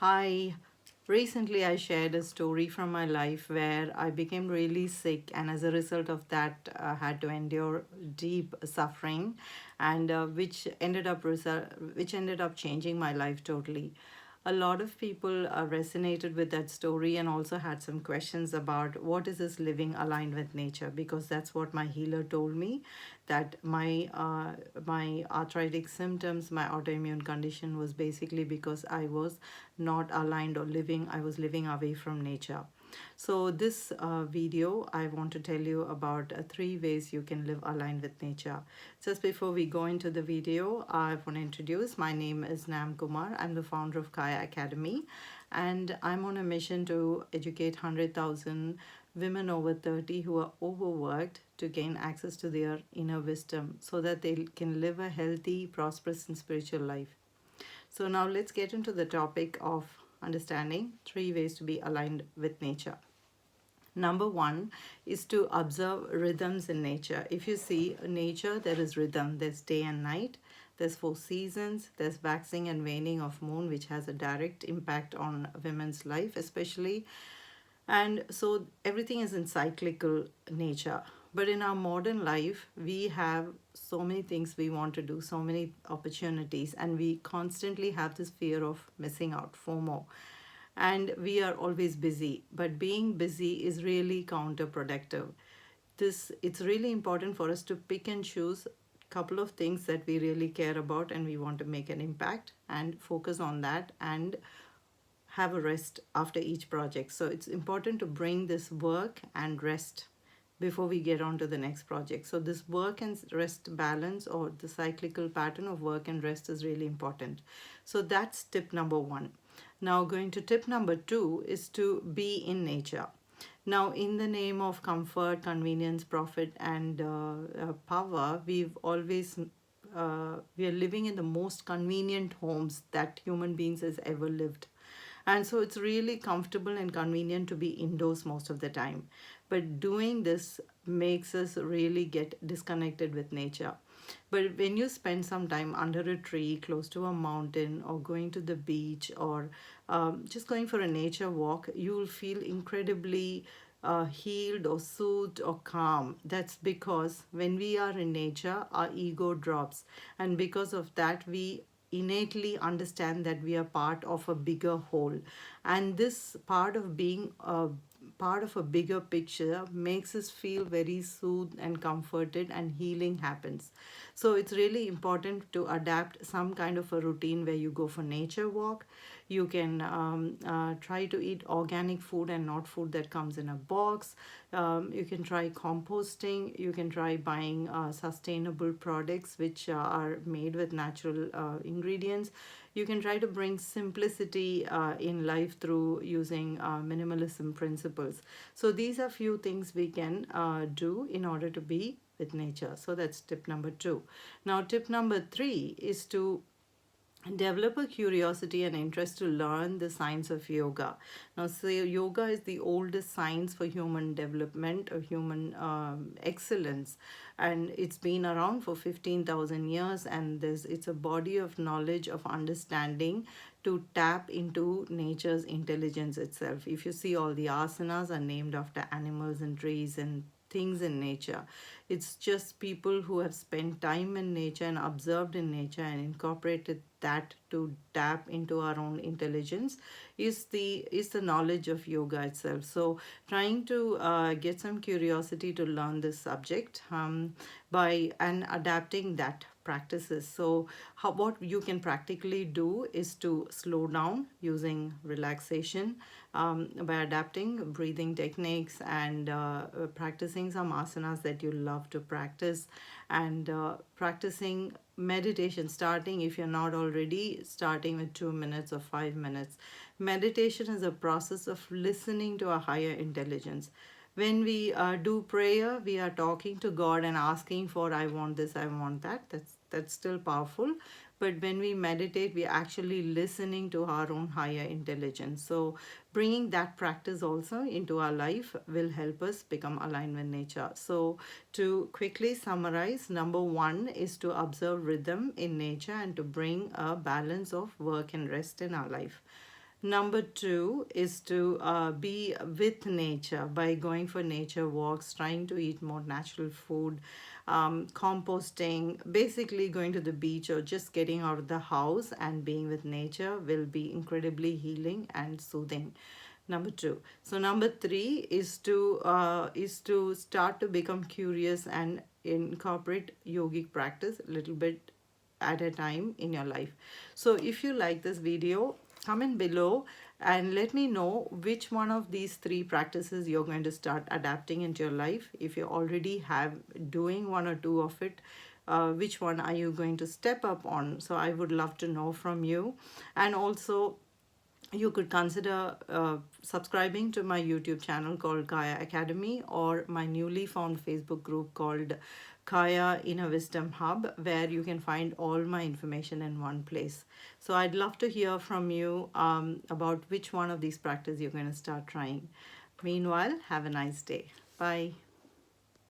Hi. Recently, I shared a story from my life where I became really sick, and as a result of that, had to endure deep suffering, and which ended up changing my life totally. A lot of people resonated with that story and also had some questions about what is this living aligned with nature, because that's what my healer told me, that my arthritic symptoms, my autoimmune condition was basically because I was not aligned or living I was living away from nature. So this video, I want to tell you about three ways you can live aligned with nature. Just before we go into the video, I want to introduce, my name is Nam Kumar. I'm the founder of Kaya Academy, and I'm on a mission to educate 100,000 women over 30 who are overworked to gain access to their inner wisdom so that they can live a healthy, prosperous, and spiritual life. So now let's get into the topic of understanding three ways to be aligned with nature. Number one is to observe rhythms in nature. If you see nature, there is rhythm. There's day and night. There's four seasons. There's waxing and waning of moon, which has a direct impact on women's life, especially, and so everything is in cyclical nature. But in our modern life, we have so many things we want to do, so many opportunities, and we constantly have this fear of missing out, FOMO. And we are always busy, but being busy is really counterproductive. It's really important for us to pick and choose a couple of things that we really care about and we want to make an impact and focus on that, and have a rest after each project. So it's important to bring this work and rest before we get on to the next project. So this work and rest balance, or the cyclical pattern of work and rest, is really important. So that's tip number one. Now going to tip number two is to be in nature. Now, in the name of comfort, convenience, profit, and power, we are living in the most convenient homes that human beings has ever lived. And so it's really comfortable and convenient to be indoors most of the time. But doing this makes us really get disconnected with nature. But when you spend some time under a tree, close to a mountain, or going to the beach, or just going for a nature walk, you will feel incredibly healed or soothed or calm. That's because when we are in nature, our ego drops. And because of that, we innately understand that we are part of a bigger whole. And this part of being a part of a bigger picture makes us feel very soothed and comforted, and healing happens. So it's really important to adapt some kind of a routine where you go for nature walk. You can try to eat organic food and not food that comes in a box. You can try composting. You can try buying sustainable products which are made with natural ingredients. You can try to bring simplicity in life through using minimalism principles. So these are few things we can do in order to be with nature. So that's tip number two. Now, tip number three is to develop a curiosity and interest to learn the science of yoga. Now, say yoga is the oldest science for human development or human excellence, and it's been around for 15,000 years. And it's a body of knowledge, of understanding, to tap into nature's intelligence itself. If you see, all the asanas are named after animals and trees and things in nature. It's just people who have spent time in nature and observed in nature and incorporated that to tap into our own intelligence is the knowledge of yoga itself. So trying to get some curiosity to learn this subject by and adapting that practices. So what you can practically do is to slow down using relaxation, by adapting breathing techniques, and practicing some asanas that you love to practice, and practicing meditation, starting, if you're not already, starting with 2 minutes or 5 minutes. Meditation is a process of listening to a higher intelligence. When we do prayer, we are talking to God and asking for, I want this, I want that. That's still powerful. But when we meditate, we are actually listening to our own higher intelligence. So bringing that practice also into our life will help us become aligned with nature. So to quickly summarize, number one is to observe rhythm in nature and to bring a balance of work and rest in our life. Number two is to be with nature by going for nature walks, trying to eat more natural food, composting, basically going to the beach or just getting out of the house and being with nature will be incredibly healing and soothing. Number two. So number three is to start to become curious and incorporate yogic practice a little bit at a time in your life. So if you like this video, comment below and let me know which one of these three practices you're going to start adapting into your life. If you already have doing one or two of it, which one are you going to step up on? So I would love to know from you. And also, you could consider subscribing to my YouTube channel called Kaya Academy, or my newly found Facebook group called Kaya Inner Wisdom Hub, where you can find all my information in one place. So I'd love to hear from you about which one of these practices you're going to start trying. Meanwhile, have a nice day. Bye.